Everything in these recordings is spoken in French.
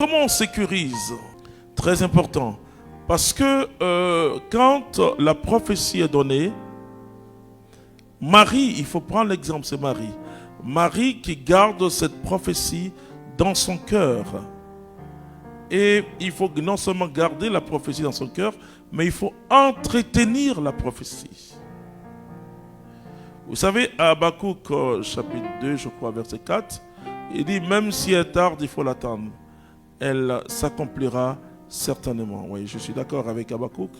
Comment on sécurise? Très important. Parce que quand la prophétie est donnée, Marie, il faut prendre l'exemple, c'est Marie. Marie qui garde cette prophétie dans son cœur. Et il faut non seulement garder la prophétie dans son cœur, mais il faut entretenir la prophétie. Vous savez, à Habakkuk, chapitre 2, je crois, verset 4, il dit, même si elle tarde, il faut l'attendre. Elle s'accomplira certainement. Oui, je suis d'accord avec Habakkuk,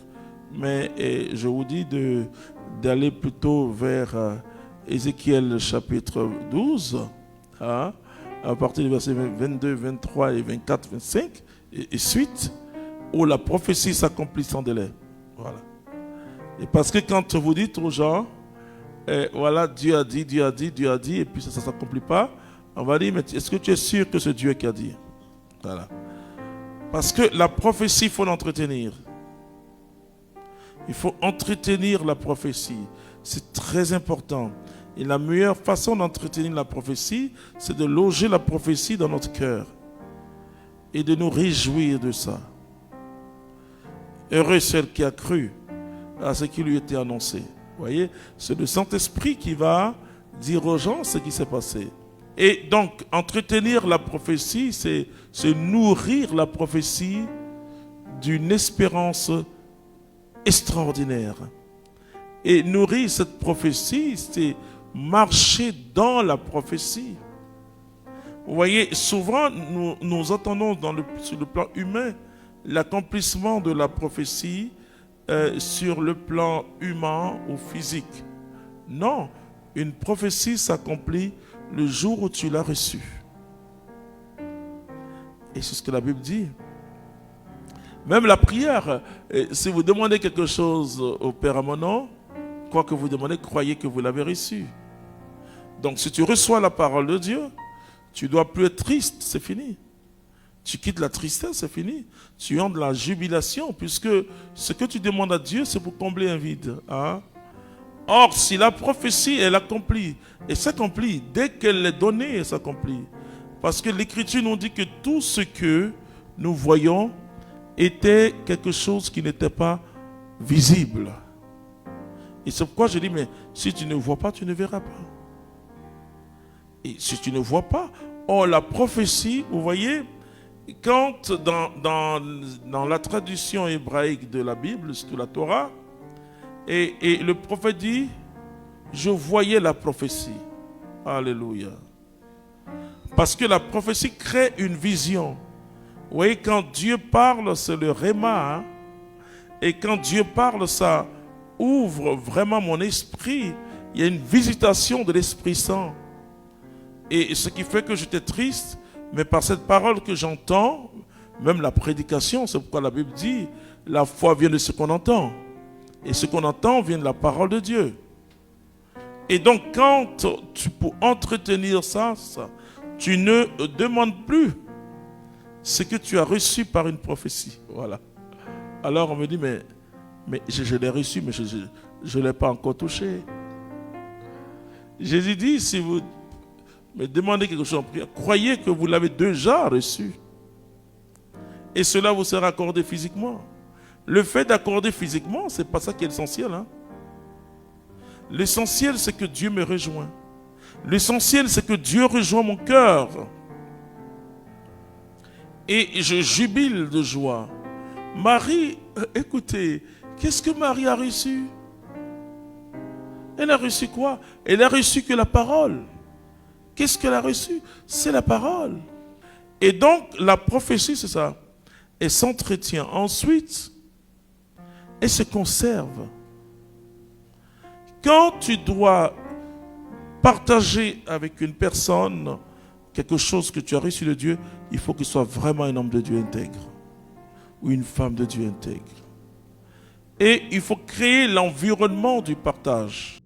mais je vous dis d'aller plutôt vers Ézéchiel chapitre 12, hein, à partir du verset 22, 23 et 24, 25, et suite, où la prophétie s'accomplit sans délai. Voilà. Et parce que quand vous dites aux gens, voilà, Dieu a dit, Dieu a dit, Dieu a dit, et puis ça ne s'accomplit pas, on va dire, mais est-ce que tu es sûr que c'est Dieu qui a dit? Voilà. Parce que la prophétie, il faut l'entretenir. Il faut entretenir la prophétie. C'est très important. Et la meilleure façon d'entretenir la prophétie, c'est de loger la prophétie dans notre cœur. Et de nous réjouir de ça. Heureux celle qui a cru à ce qui lui était annoncé. Vous voyez, c'est le Saint-Esprit qui va dire aux gens ce qui s'est passé. Et donc, entretenir la prophétie, c'est nourrir la prophétie d'une espérance extraordinaire. Et nourrir cette prophétie, c'est marcher dans la prophétie. Vous voyez, souvent, nous entendons sur le plan humain l'accomplissement de la prophétie sur le plan humain ou physique. Non, une prophétie s'accomplit le jour où tu l'as reçue. Et c'est ce que la Bible dit. Même la prière, si vous demandez quelque chose au Père à mon nom, quoi que vous demandez, croyez que vous l'avez reçu. Donc si tu reçois la parole de Dieu, tu ne dois plus être triste, c'est fini. Tu quittes la tristesse, c'est fini. Tu entres dans la jubilation, puisque ce que tu demandes à Dieu, c'est pour combler un vide. Hein? Or, si la prophétie, elle accomplit, et s'accomplit, dès qu'elle est donnée, elle s'accomplit. Parce que l'Écriture nous dit que tout ce que nous voyons était quelque chose qui n'était pas visible. Et c'est pourquoi je dis, mais si tu ne vois pas, tu ne verras pas. Et si tu ne vois pas, or la prophétie, vous voyez, quand dans la traduction hébraïque de la Bible, c'est la Torah, et le prophète dit, je voyais la prophétie. Alléluia. Parce que la prophétie crée une vision. Vous voyez, quand Dieu parle, c'est le réma. Hein? Et quand Dieu parle, ça ouvre vraiment mon esprit. Il y a une visitation de l'Esprit Saint. Et ce qui fait que j'étais triste, mais par cette parole que j'entends, même la prédication, c'est pourquoi la Bible dit, la foi vient de ce qu'on entend. Et ce qu'on entend vient de la parole de Dieu. Et donc, quand tu peux entretenir ça, tu ne demandes plus ce que tu as reçu par une prophétie. Voilà. Alors on me dit, mais je l'ai reçu, mais je ne l'ai pas encore touché. Jésus dit, si vous me demandez quelque chose en prière, croyez que vous l'avez déjà reçu. Et cela vous sera accordé physiquement. Le fait d'accorder physiquement, ce n'est pas ça qui est l'essentiel. Hein? L'essentiel, c'est que Dieu me rejoint. L'essentiel, c'est que Dieu rejoint mon cœur. Et je jubile de joie. Marie, écoutez, qu'est-ce que Marie a reçu? Elle a reçu quoi? Elle a reçu que la parole. Qu'est-ce qu'elle a reçu? C'est la parole. Et donc, la prophétie, c'est ça. Elle s'entretient. Ensuite, elle se conserve. Quand tu dois partager avec une personne quelque chose que tu as reçu de Dieu, il faut qu'il soit vraiment un homme de Dieu intègre ou une femme de Dieu intègre. Et il faut créer l'environnement du partage.